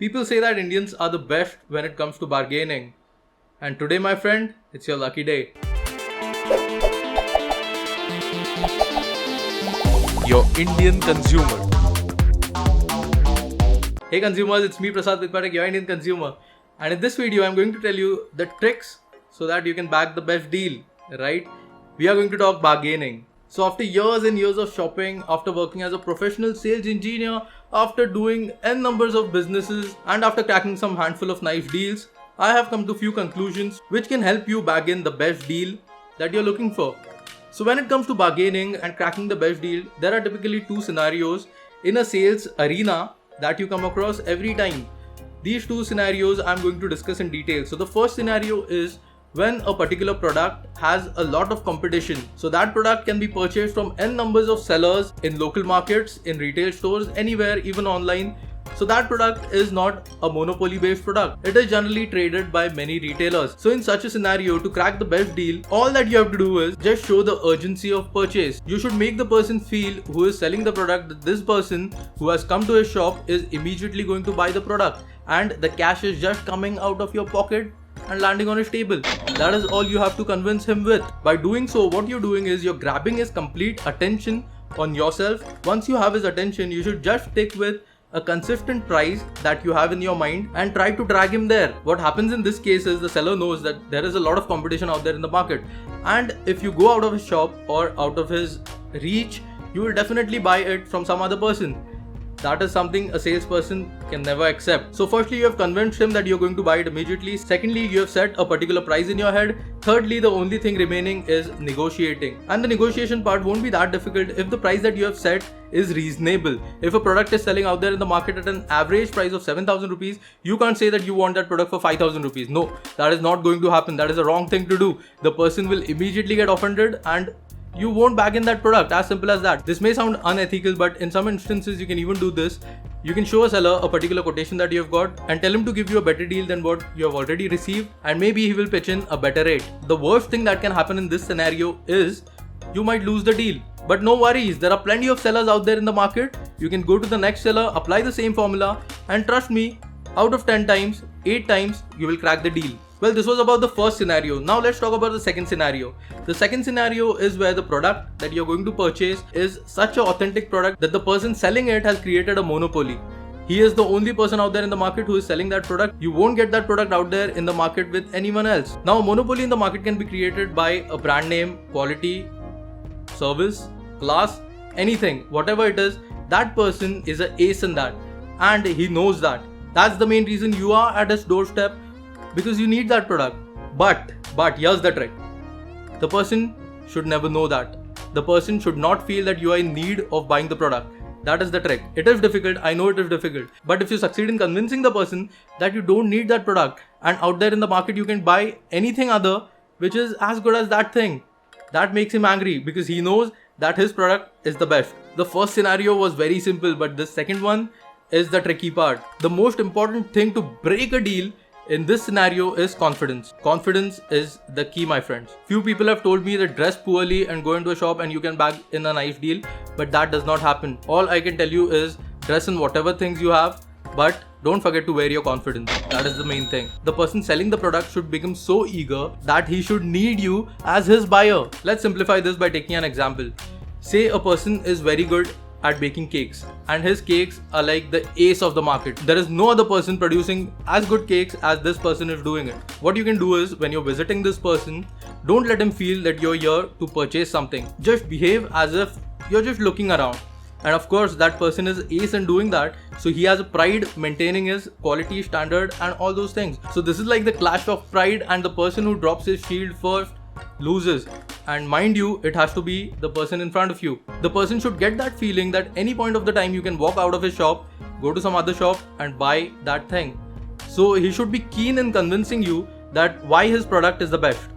People say that Indians are the best when it comes to bargaining. And today, my friend, it's your lucky day. Your Indian consumer. Hey consumers, it's me Prasad Vitpatek, your Indian consumer. And in this video, I'm going to tell you the tricks so that you can bag the best deal, right? We are going to talk bargaining. So after years and years of shopping, after working as a professional sales engineer, after doing n numbers of businesses, and after cracking some handful of nice deals, I have come to few conclusions which can help you bargain the best deal that you're looking for. So when it comes to bargaining and cracking the best deal, there are typically two scenarios in a sales arena that you come across every time. These two scenarios I'm going to discuss in detail. So the first scenario is when a particular product has a lot of competition. So that product can be purchased from n numbers of sellers in local markets, in retail stores, anywhere, even online. So that product is not a monopoly based product. It is generally traded by many retailers. So in such a scenario, to crack the best deal, all that you have to do is just show the urgency of purchase. You should make the person feel who is selling the product that this person who has come to his shop is immediately going to buy the product, and the cash is just coming out of your pocket and landing on his table. That is all you have to convince him with. By doing so, what you're doing is you're grabbing his complete attention on yourself. Once you have his attention, you should just stick with a consistent price that you have in your mind and try to drag him there. What happens in this case is the seller knows that there is a lot of competition out there in the market, and if you go out of his shop or out of his reach, you will definitely buy it from some other person. That is something a salesperson can never accept. So firstly, you have convinced him that you're going to buy it immediately. Secondly, you have set a particular price in your head. Thirdly, the only thing remaining is negotiating. And the negotiation part won't be that difficult if the price that you have set is reasonable. If a product is selling out there in the market at an average price of 7,000 rupees, you can't say that you want that product for 5,000 rupees. No, that is not going to happen. That is a wrong thing to do. The person will immediately get offended and you won't bag in that product. As simple as that. This may sound unethical, but in some instances you can even do this. You can show a seller a particular quotation that you have got and tell him to give you a better deal than what you have already received, and maybe he will pitch in a better rate. The worst thing that can happen in this scenario is you might lose the deal. But no worries, there are plenty of sellers out there in the market. You can go to the next seller, apply the same formula, and trust me, out of 10 times, 8 times you will crack the deal. Well, this was about the first scenario. Now let's talk about the second scenario. The second scenario is where the product that you're going to purchase is such an authentic product that the person selling it has created a monopoly. He is the only person out there in the market who is selling that product. You won't get that product out there in the market with anyone else. Now, a monopoly in the market can be created by a brand name, quality, service, class, anything, whatever it is. That person is an ace in that, and he knows that. That's the main reason you are at his doorstep, because you need that product. But here's the trick. The person should never know that. The person should not feel that you are in need of buying the product. That is the trick. It is difficult, I know it is difficult. But if you succeed in convincing the person that you don't need that product, and out there in the market you can buy anything other which is as good as that thing, that makes him angry because he knows that his product is the best. The first scenario was very simple, but the second one is the tricky part. The most important thing to break a deal in this scenario is confidence. Confidence is the key, my friends. Few people have told me that dress poorly and go into a shop and you can bag in a nice deal, but that does not happen. All I can tell you is dress in whatever things you have, but don't forget to wear your confidence. That is the main thing. The person selling the product should become so eager that he should need you as his buyer. Let's simplify this by taking an example. Say a person is very good at baking cakes, and his cakes are like the ace of the market. There is no other person producing as good cakes as this person is doing it. What you can do is, when you're visiting this person, don't let him feel that you're here to purchase something. Just behave as if you're just looking around. And of course, that person is ace in doing that, so he has a pride maintaining his quality standard and all those things. So this is like the clash of pride, and the person who drops his shield first loses. And mind you, it has to be the person in front of you. The person should get that feeling that any point of the time you can walk out of his shop, go to some other shop and buy that thing. So he should be keen in convincing you that why his product is the best.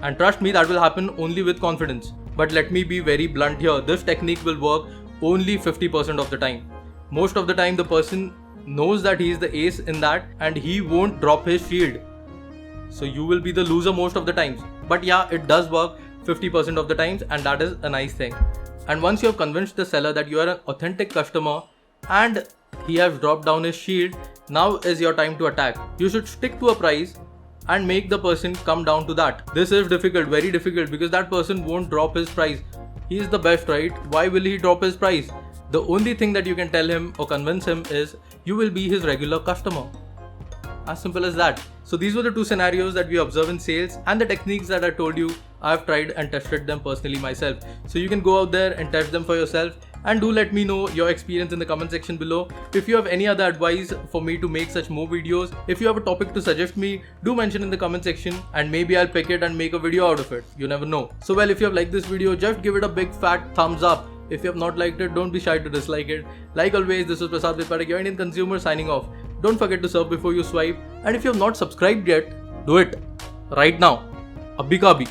And trust me, that will happen only with confidence. But let me be very blunt here. This technique will work only 50% of the time. Most of the time the person knows that he is the ace in that and he won't drop his shield. So you will be the loser most of the times. But yeah, it does work 50% of the times, and that is a nice thing. And once you have convinced the seller that you are an authentic customer and he has dropped down his shield, Now is your time to attack. You should stick to a price and make the person come down to that. This is difficult, very difficult, because that person won't drop his price. He is the best, right? Why will he drop his price? The only thing that you can tell him or convince him is you will be his regular customer. As simple as that. So these were the two scenarios that we observe in sales, and the techniques that I told you, I've tried and tested them personally myself. So you can go out there and test them for yourself, and do let me know your experience in the comment section below. If you have any other advice for me to make such more videos, if you have a topic to suggest me, do mention in the comment section and maybe I'll pick it and make a video out of it. You never know. So well, if you have liked this video, just give it a big fat thumbs up. If you have not liked it, don't be shy to dislike it. Like always, this is Prasad Vipare, your Indian consumer, signing off. Don't forget to serve before you swipe, and if you have not subscribed yet, do it right now. Abhi ka abhi.